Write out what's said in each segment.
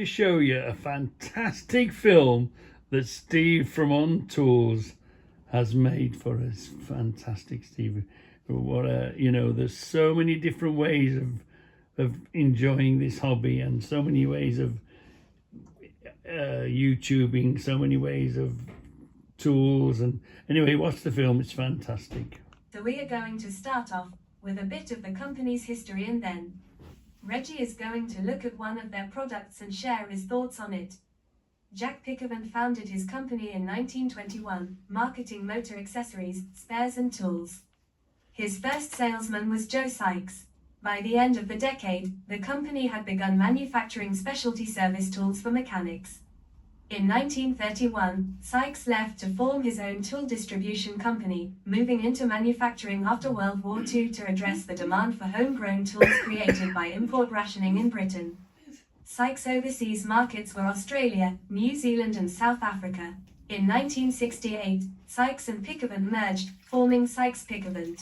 To show you a fantastic film that Steve from ONTOOLS has made for us. Fantastic, Steve. What a, there's so many different ways of enjoying this hobby, and so many ways of YouTubing, so many ways of tools. And anyway, watch the film, it's fantastic. So we are going to start off with a bit of the company's history, and then Reggie is going to look at one of their products and share his thoughts on it. Jack Pickervan founded his company in 1921, marketing motor accessories, spares and tools. His first salesman was Joe Sykes. By the end of the decade, the company had begun manufacturing specialty service tools for mechanics. In 1931, Sykes left to form his own tool distribution company, moving into manufacturing after World War II to address the demand for homegrown tools created by import rationing in Britain. Sykes' overseas markets were Australia, New Zealand and South Africa. In 1968, Sykes and Pickervan merged, forming Sykes-Pickervan.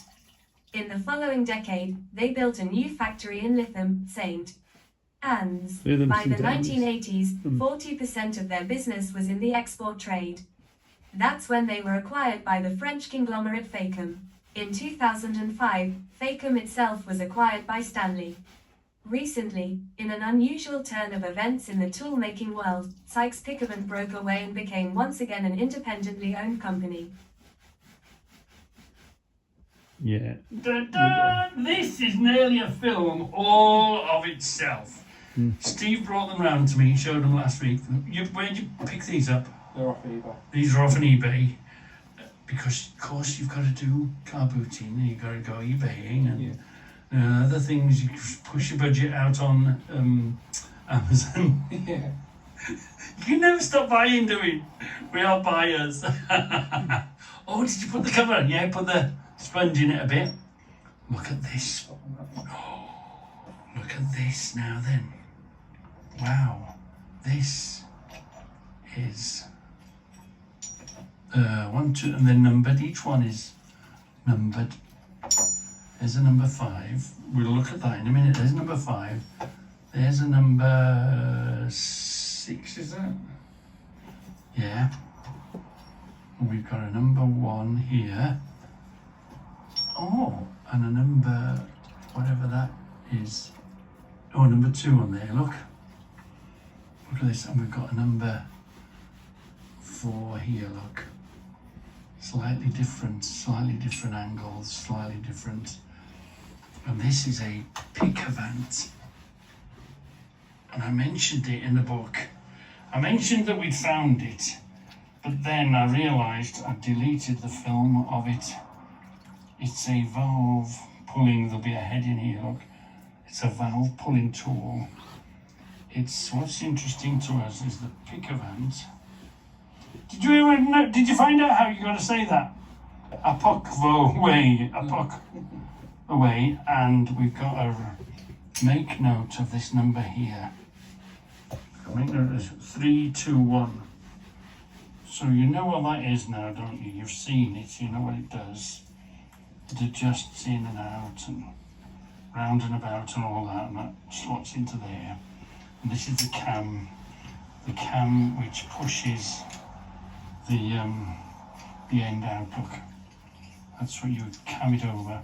In the following decade, they built a new factory in Lytham, St. Anne's. By the 1980s, 40% of their business was in the export trade. That's when they were acquired by the French conglomerate Facom. In 2005, Facom itself was acquired by Stanley. Recently, in an unusual turn of events in the tool-making world, Sykes-Pickervan broke away and became once again an independently owned company. Yeah. This is nearly a film all of itself. Steve brought them round to me, showed them last week. Where did you pick these up? They're off eBay. These are off on eBay. Because, of course, you've got to do car booting, and you've got to go eBaying, and other things. You push your budget out on Amazon. Yeah. You can never stop buying, do we? We are buyers. Oh, did you put the cover? Yeah, put the sponge in it a bit. Look at this. Oh, look at this now then. Wow. This is 1, 2, and then numbered. Each one is numbered. There's a number 5. We'll look at that in a minute. There's number 5. There's a number 6, is that? Yeah. And we've got a number 1 here. Oh, and a number, whatever that is. Oh, number 2 on there, look. Look at this, and we've got a number 4 here, look. Slightly different angles, slightly different. And this is a Pickervan. And I mentioned it in the book. I mentioned that we'd found it, but then I realised I deleted the film of it. It's a valve pulling, there'll be a head in here, look. It's a valve pulling tool. It's, what's interesting to us is the Pickervan. Did you ever know, did you find out how you got to say that? Apok away, and we've got to make note of this number here. Make note of 3, 2, 1. So you know what that is now, don't you? You've seen it, you know what it does. It adjusts in and out and round and about and all that, and that slots into there. And this is the cam which pushes the end out. Look, that's what you would cam it over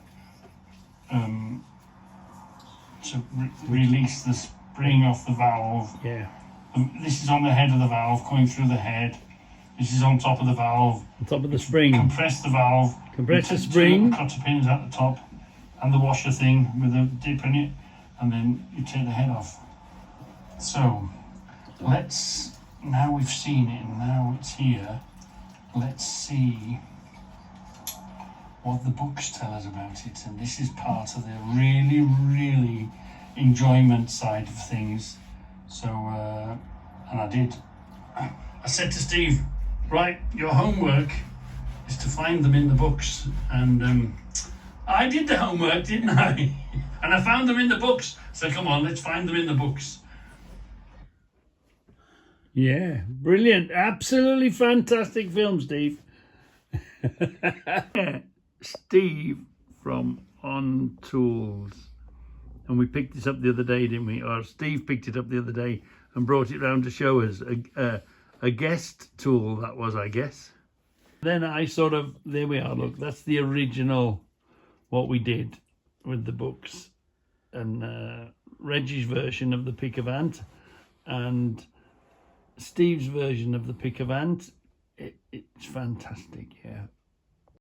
to release the spring off the valve. Yeah. This is on the head of the valve, going through the head. This is on top of the valve. On top of the spring. Compress the valve. Compress the spring. Cotter pins at the top, and the washer thing with a dip in it, and then you take the head off. So, now we've seen it, and now it's here. Let's see what the books tell us about it. And this is part of the really enjoyment side of things. So, and I said to Steve, right, your homework is to find them in the books. And I did the homework, didn't I? And I found them in the books. So come on, let's find them in the books. Yeah, brilliant. Absolutely fantastic film, Steve. Steve from ONTOOLS. And we picked this up the other day, didn't we? Or Steve picked it up the other day and brought it round to show us. A guest tool that was, I guess. Then I sort of, there we are, look, that's the original, what we did with the books. And Reggie's version of the Pick of Ant and Steve's version of the Pick of Ant. It's fantastic, yeah.